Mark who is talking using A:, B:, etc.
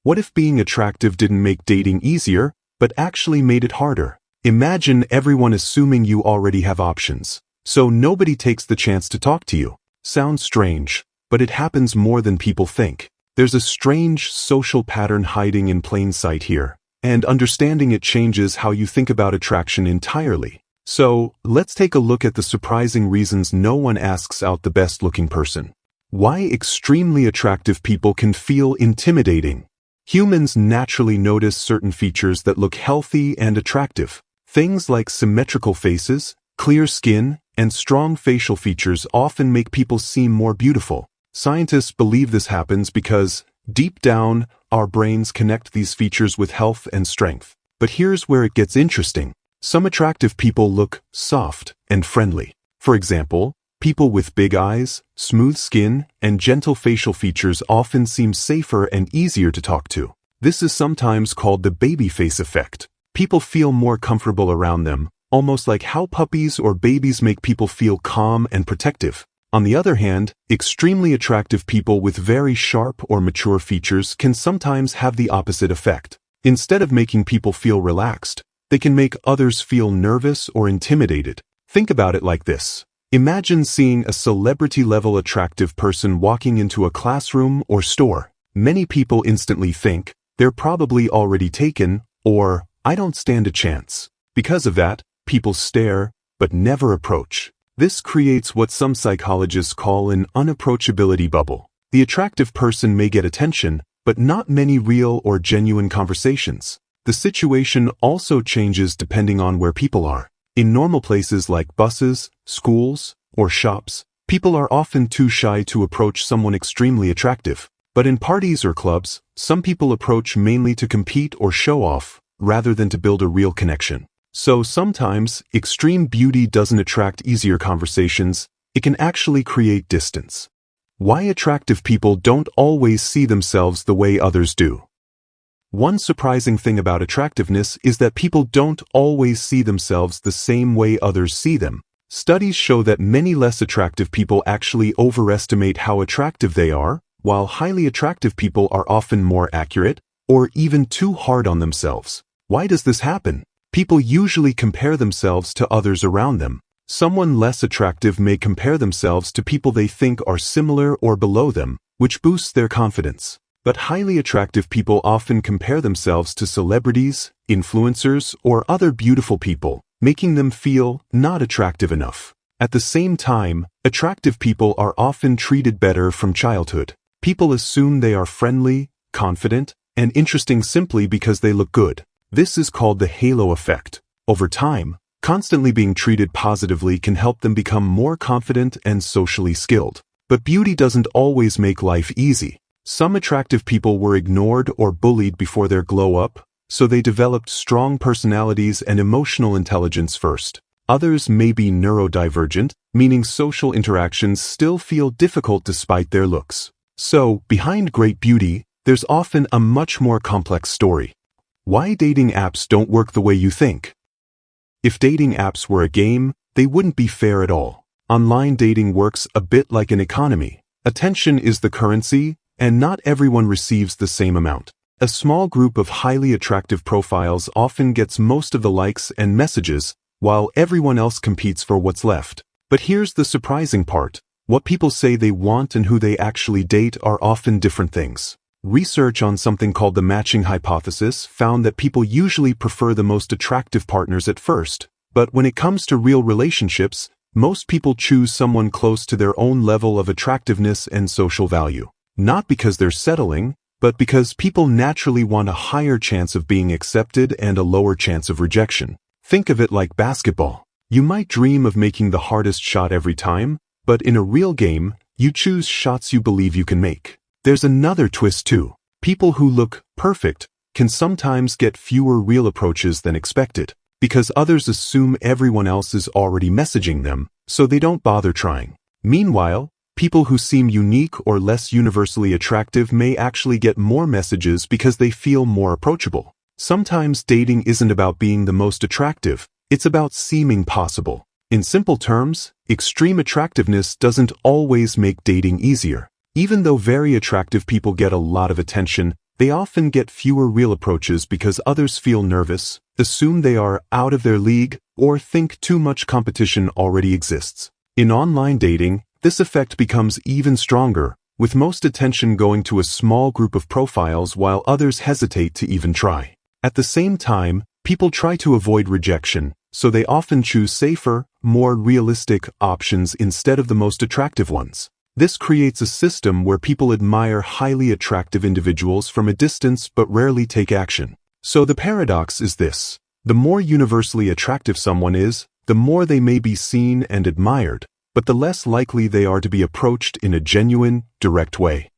A: What if being attractive didn't make dating easier, but actually made it harder? Imagine everyone assuming you already have options, so nobody takes the chance to talk to you. Sounds strange, but it happens more than people think. There's a strange social pattern hiding in plain sight here, and understanding it changes how you think about attraction entirely. So, let's take a look at the surprising reasons no one asks out the best-looking person. Why extremely attractive people can feel intimidating. Humans naturally notice certain features that look healthy and attractive. Things like symmetrical faces, clear skin, and strong facial features often make people seem more beautiful. Scientists believe this happens because, deep down, our brains connect these features with health and strength. But here's where it gets interesting. Some attractive people look soft and friendly. For example, people with big eyes, smooth skin, and gentle facial features often seem safer and easier to talk to. This is sometimes called the baby face effect. People feel more comfortable around them, almost like how puppies or babies make people feel calm and protective. On the other hand, extremely attractive people with very sharp or mature features can sometimes have the opposite effect. Instead of making people feel relaxed, they can make others feel nervous or intimidated. Think about it like this. Imagine seeing a celebrity-level attractive person walking into a classroom or store. Many people instantly think, they're probably already taken, or, I don't stand a chance. Because of that, people stare, but never approach. This creates what some psychologists call an unapproachability bubble. The attractive person may get attention, but not many real or genuine conversations. The situation also changes depending on where people are. In normal places like buses, schools, or shops, people are often too shy to approach someone extremely attractive. But in parties or clubs, some people approach mainly to compete or show off, rather than to build a real connection. So sometimes, extreme beauty doesn't attract easier conversations, it can actually create distance. Why attractive people don't always see themselves the way others do. One surprising thing about attractiveness is that people don't always see themselves the same way others see them. Studies show that many less attractive people actually overestimate how attractive they are, while highly attractive people are often more accurate, or even too hard on themselves. Why does this happen? People usually compare themselves to others around them. Someone less attractive may compare themselves to people they think are similar or below them, which boosts their confidence. But highly attractive people often compare themselves to celebrities, influencers, or other beautiful people, making them feel not attractive enough. At the same time, attractive people are often treated better from childhood. People assume they are friendly, confident, and interesting simply because they look good. This is called the halo effect. Over time, constantly being treated positively can help them become more confident and socially skilled. But beauty doesn't always make life easy. Some attractive people were ignored or bullied before their glow-up, so they developed strong personalities and emotional intelligence first. Others may be neurodivergent, meaning social interactions still feel difficult despite their looks. So, behind great beauty, there's often a much more complex story. Why dating apps don't work the way you think. If dating apps were a game, they wouldn't be fair at all. Online dating works a bit like an economy. Attention is the currency, and not everyone receives the same amount. A small group of highly attractive profiles often gets most of the likes and messages, while everyone else competes for what's left. But here's the surprising part. What people say they want and who they actually date are often different things. Research on something called the matching hypothesis found that people usually prefer the most attractive partners at first. But when it comes to real relationships, most people choose someone close to their own level of attractiveness and social value. Not because they're settling, but because people naturally want a higher chance of being accepted and a lower chance of rejection. Think of it like basketball. You might dream of making the hardest shot every time, but in a real game, you choose shots you believe you can make. There's another twist too. People who look perfect can sometimes get fewer real approaches than expected, because others assume everyone else is already messaging them, so they don't bother trying. Meanwhile, people who seem unique or less universally attractive may actually get more messages because they feel more approachable. Sometimes dating isn't about being the most attractive, it's about seeming possible. In simple terms, extreme attractiveness doesn't always make dating easier. Even though very attractive people get a lot of attention, They often get fewer real approaches because others feel nervous, assume they are out of their league, or think too much competition already exists. In online dating, this effect becomes even stronger, with most attention going to a small group of profiles while others hesitate to even try. At the same time, people try to avoid rejection, so they often choose safer, more realistic options instead of the most attractive ones. This creates a system where people admire highly attractive individuals from a distance but rarely take action. So the paradox is this: the more universally attractive someone is, the more they may be seen and admired, but the less likely they are to be approached in a genuine, direct way.